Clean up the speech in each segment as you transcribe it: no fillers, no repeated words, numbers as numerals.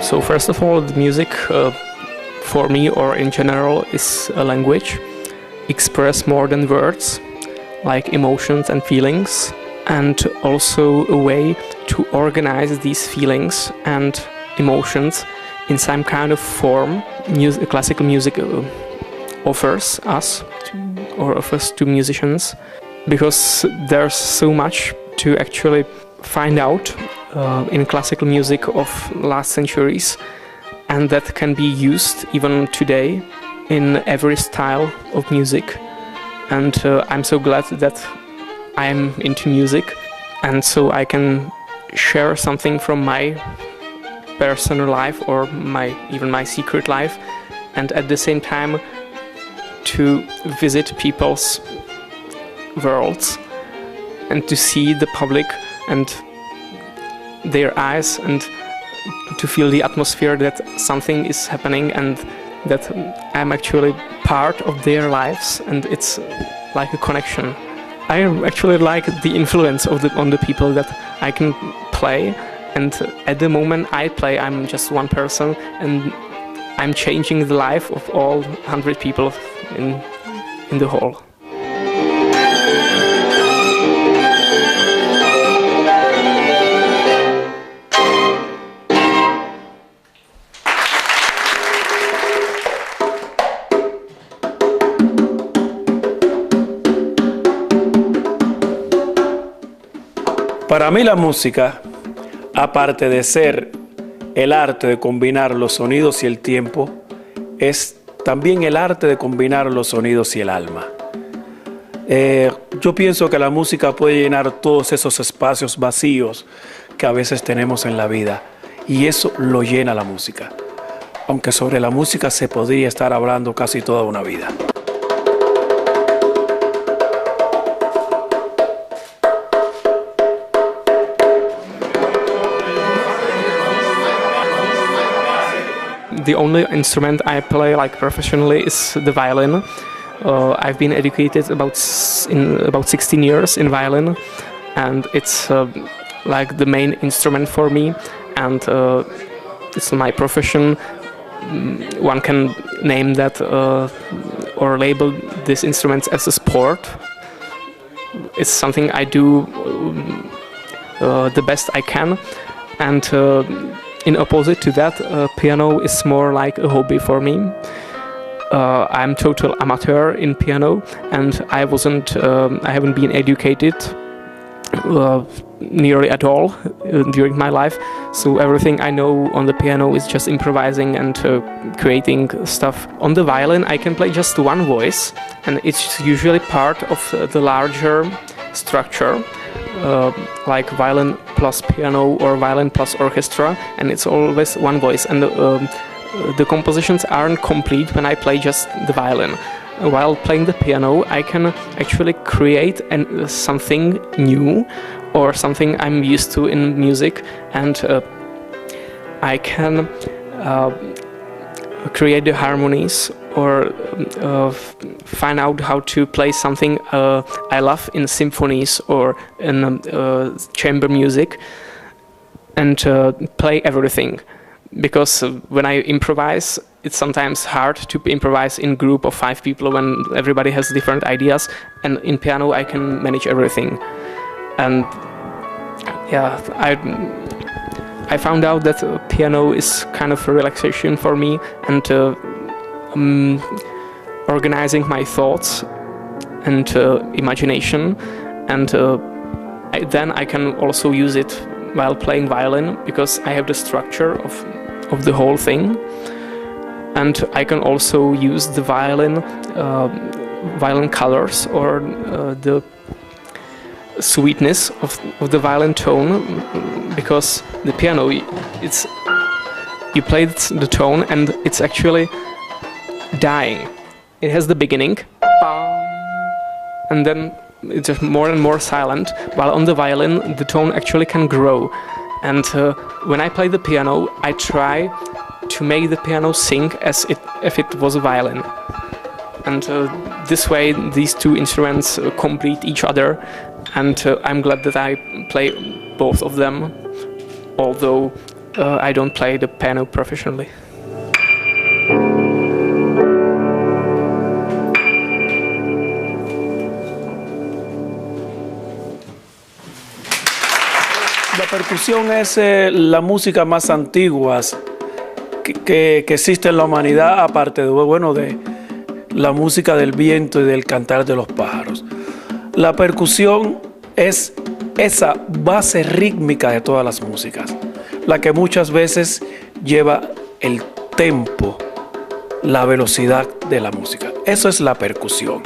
So first of all, the music for me or in general is a language, express more than words, like emotions and feelings, and also a way to organize these feelings and emotions in some kind of form. Classical music offers us to musicians, because there's so much to actually find out in classical music of last centuries, and that can be used even today in every style of music. And I'm so glad that I'm into music, and so I can share something from my personal life or even my secret life, and at the same time to visit people's worlds and to see the public and their eyes, and to feel the atmosphere that something is happening and that I'm actually part of their lives, and it's like a connection. I actually like the influence on the people that I can play, and at the moment I play, I'm just one person, and I'm changing the life of all 100 people in the hall. Para mí la música, aparte de ser el arte de combinar los sonidos y el tiempo, es también el arte de combinar los sonidos y el alma. Yo pienso que la música puede llenar todos esos espacios vacíos que a veces tenemos en la vida, y eso lo llena la música. Aunque sobre la música se podría estar hablando casi toda una vida. The only instrument I play like professionally is the violin. I've been educated about 16 years in violin, and it's like the main instrument for me, and it's my profession. One can name that or label this instrument as a sport. It's something I do the best I can, and in opposite to that, piano is more like a hobby for me. I'm total amateur in piano, and I haven't been educated nearly at all during my life. So everything I know on the piano is just improvising and creating stuff. On the violin, I can play just one voice, and it's usually part of the larger structure. Like violin plus piano or violin plus orchestra, and it's always one voice, and the compositions aren't complete when I play just the violin. While playing the piano, I can actually create something new or something I'm used to in music, and I can create the harmonies or find out how to play something I love in symphonies or in chamber music, and play everything. Because when I improvise, it's sometimes hard to improvise in a group of 5 people when everybody has different ideas, and in piano I can manage everything. And yeah, I found out that piano is kind of a relaxation for me, and organizing my thoughts and imagination, and then I can also use it while playing violin, because I have the structure of the whole thing, and I can also use the violin colors or the sweetness of the violin tone, because the piano, you play the tone and it's actually dying. It has the beginning, and then it's just more and more silent, while on the violin the tone actually can grow. And when I play the piano, I try to make the piano sing as if it was a violin. And this way these two instruments complete each other, and I'm glad that I play both of them, although I don't play the piano professionally. La percusión es la música más antigua que existe en la humanidad, aparte de la música del viento y del cantar de los pájaros. La percusión es esa base rítmica de todas las músicas, la que muchas veces lleva el tempo, la velocidad de la música. Eso es la percusión.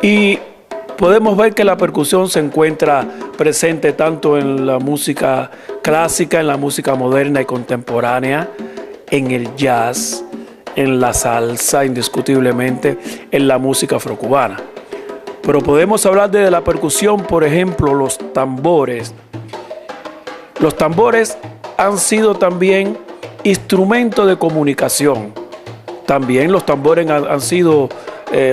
Y podemos ver que la percusión se encuentra presente tanto en la música clásica, en la música moderna y contemporánea, en el jazz, en la salsa, indiscutiblemente, en la música afrocubana. Pero podemos hablar de la percusión, por ejemplo, los tambores. Los tambores han sido también instrumentos de comunicación. También los tambores han sido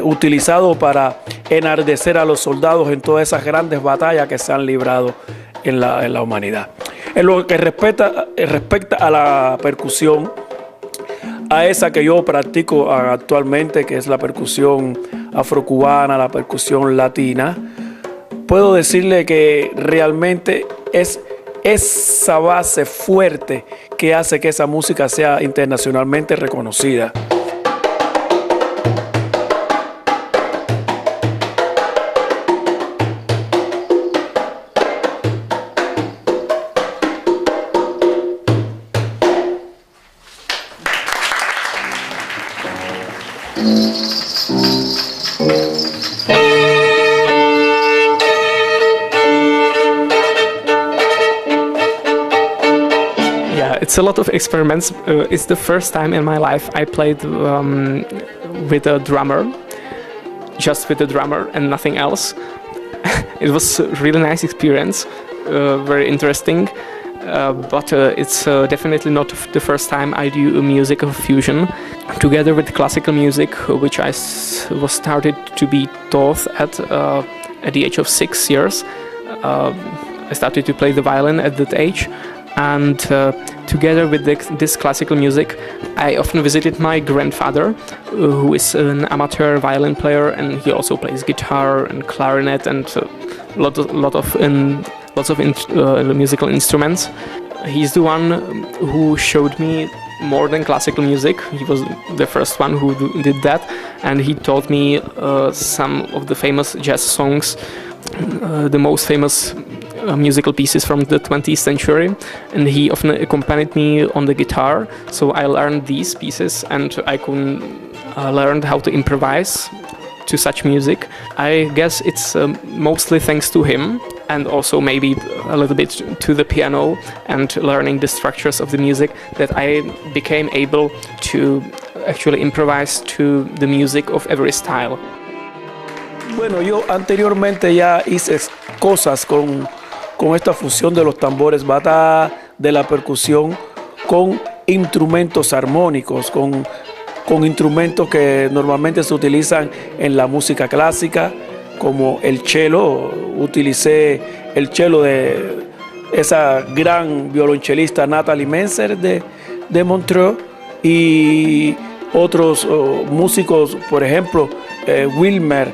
utilizados para enardecer a los soldados en todas esas grandes batallas que se han librado en la humanidad. En lo que respecta a la percusión, a esa que yo practico actualmente, que es la percusión afrocubana, la percusión latina, puedo decirle que realmente es esa base fuerte que hace que esa música sea internacionalmente reconocida. It's a lot of experiments. It's the first time in my life I played with a drummer, just with a drummer and nothing else. It was a really nice experience, very interesting, but it's definitely not the first time I do a music of fusion. Together with classical music, which I was started to be taught at the age of 6 years. I started to play the violin at that age. And together with this classical music, I often visited my grandfather, who is an amateur violin player, and he also plays guitar and clarinet and lots of musical instruments. He's the one who showed me more than classical music. He was the first one who did that, and he taught me some of the famous jazz songs, the most famous musical pieces from the 20th century, and he often accompanied me on the guitar, so I learned these pieces and I could learn how to improvise to such music. I guess it's mostly thanks to him, and also maybe a little bit to the piano and learning the structures of the music, that I became able to actually improvise to the music of every style. Bueno, yo anteriormente ya hice cosas con esta fusión de los tambores bata, de la percusión, con instrumentos armónicos, con instrumentos que normalmente se utilizan en la música clásica, como el cello. Utilicé el cello de esa gran violonchelista Natalie Menzer de Montreux, y otros músicos, por ejemplo, Wilmer,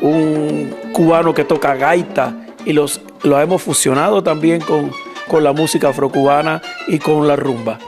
un cubano que toca gaita, y lo hemos fusionado también con la música afrocubana y con la rumba.